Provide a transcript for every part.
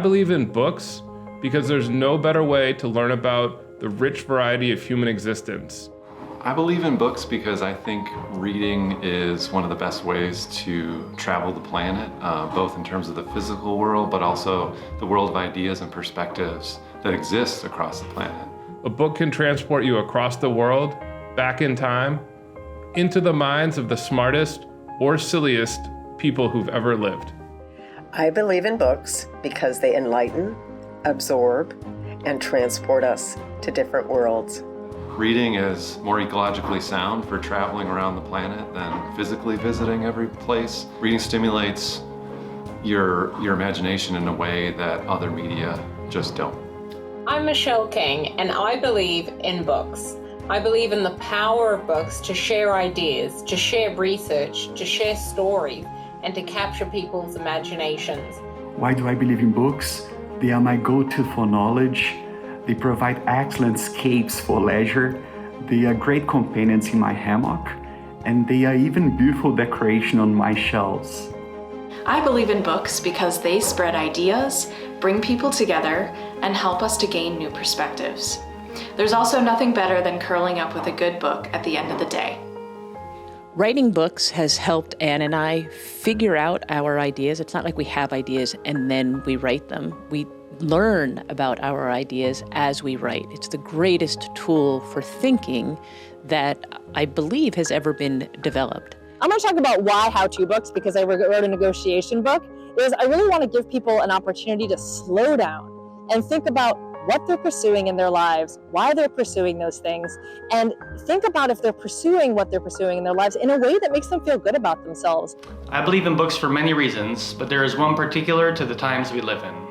believe in books because there's no better way to learn about the rich variety of human existence. I believe in books because I think reading is one of the best ways to travel the planet, both in terms of the physical world, but also the world of ideas and perspectives that exist across the planet. A book can transport you across the world, back in time, into the minds of the smartest or silliest people who've ever lived. I believe in books because they enlighten, absorb, and transport us to different worlds. Reading is more ecologically sound for traveling around the planet than physically visiting every place. Reading stimulates your imagination in a way that other media just don't. I'm Michelle King, and I believe in books. I believe in the power of books to share ideas, to share research, to share stories, and to capture people's imaginations. Why do I believe in books? They are my go-to for knowledge. They provide excellent escapes for leisure. They are great companions in my hammock, and they are even beautiful decoration on my shelves. I believe in books because they spread ideas, bring people together, and help us to gain new perspectives. There's also nothing better than curling up with a good book at the end of the day. Writing books has helped Anne and I figure out our ideas. It's not like we have ideas and then we write them. We learn about our ideas as we write. It's the greatest tool for thinking that I believe has ever been developed. I'm going to talk about why how-to books because I wrote a negotiation book. I really want to give people an opportunity to slow down and think about what they're pursuing in their lives, why they're pursuing those things, and think about if they're pursuing what they're pursuing in their lives in a way that makes them feel good about themselves. I believe in books for many reasons, but there is one particular to the times we live in.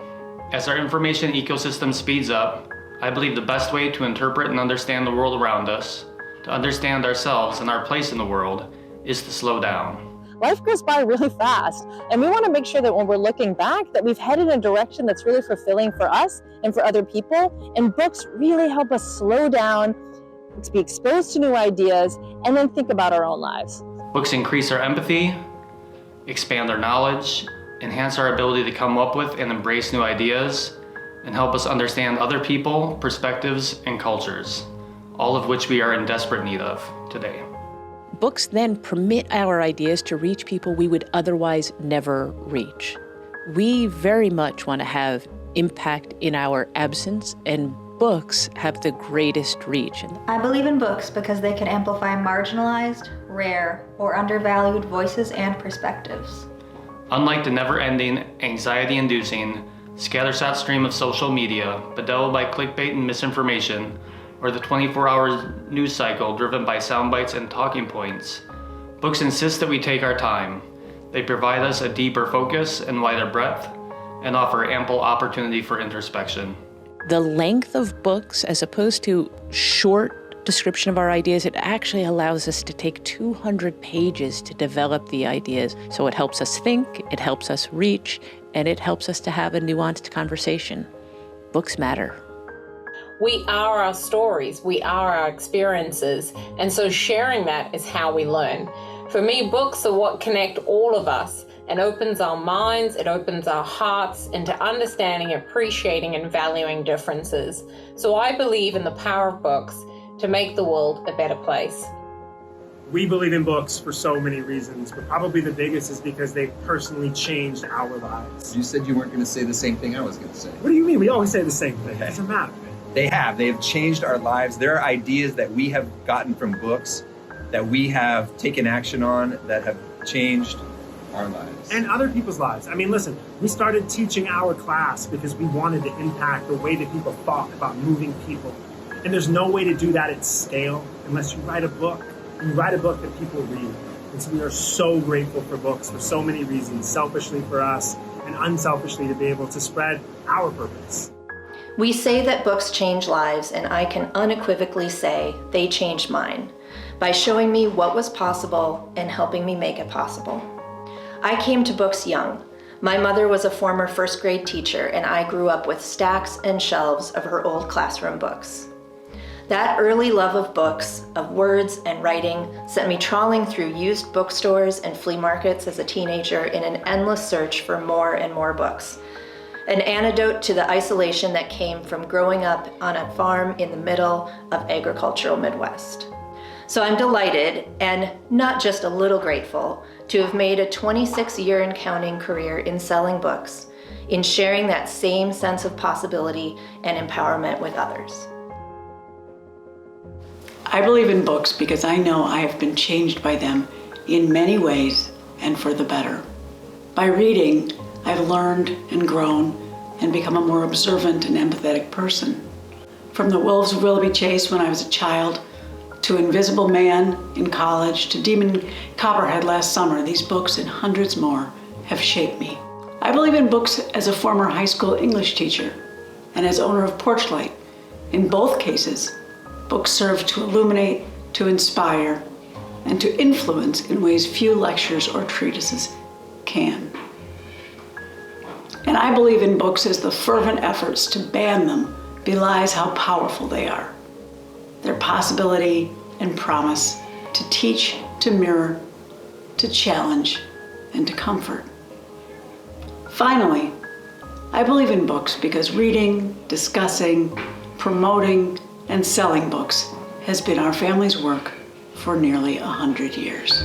As our information ecosystem speeds up, I believe the best way to interpret and understand the world around us, to understand ourselves and our place in the world, is to slow down. Life goes by really fast, and we want to make sure that when we're looking back that we've headed in a direction that's really fulfilling for us and for other people, and books really help us slow down, be exposed to new ideas, and then think about our own lives. Books increase our empathy, expand our knowledge, enhance our ability to come up with and embrace new ideas, and help us understand other people, perspectives, and cultures, all of which we are in desperate need of today. Books then permit our ideas to reach people we would otherwise never reach. We very much want to have impact in our absence, and books have the greatest reach. I believe in books because they can amplify marginalized, rare, or undervalued voices and perspectives. Unlike the never-ending, anxiety-inducing, scattershot stream of social media, bedeviled by clickbait and misinformation, or the 24-hour news cycle driven by sound bites and talking points, books insist that we take our time. They provide us a deeper focus and wider breadth, and offer ample opportunity for introspection. The length of books, as opposed to short description of our ideas, it actually allows us to take 200 pages to develop the ideas. So it helps us think, it helps us reach, and it helps us to have a nuanced conversation. Books matter. We are our stories, we are our experiences, and so sharing that is how we learn. For me, books are what connect all of us and opens our minds, it opens our hearts into understanding, appreciating, and valuing differences. So I believe in the power of books to make the world a better place. We believe in books for so many reasons, but probably the biggest is because they've personally changed our lives. You said you weren't going to say the same thing I was going to say. What do you mean? We always say the same thing. It doesn't matter. They have changed our lives. There are ideas that we have gotten from books that we have taken action on that have changed our lives. And other people's lives. I mean, listen, we started teaching our class because we wanted to impact the way that people thought about moving people. And there's no way to do that at scale unless you write a book. You write a book that people read. And so we are so grateful for books for so many reasons, selfishly for us and unselfishly to be able to spread our purpose. We say that books change lives, and I can unequivocally say they changed mine by showing me what was possible and helping me make it possible. I came to books young. My mother was a former first grade teacher, and I grew up with stacks and shelves of her old classroom books. That early love of books, of words and writing, sent me trawling through used bookstores and flea markets as a teenager in an endless search for more and more books. an antidote to the isolation that came from growing up on a farm in the middle of agricultural Midwest. So I'm delighted, and not just a little grateful, to have made a 26-year and counting career in selling books, in sharing that same sense of possibility and empowerment with others. I believe in books because I know I have been changed by them in many ways and for the better. By reading, I've learned and grown and become a more observant and empathetic person. From The Wolves of Willoughby Chase when I was a child, to Invisible Man in college, to Demon Copperhead last summer, these books and hundreds more have shaped me. I believe in books as a former high school English teacher and as owner of Porchlight. In both cases, books serve to illuminate, to inspire, and to influence in ways few lectures or treatises can. And I believe in books as the fervent efforts to ban them belies how powerful they are. Their possibility and promise to teach, to mirror, to challenge, and to comfort. Finally, I believe in books because reading, discussing, promoting, and selling books has been our family's work for nearly 100 years.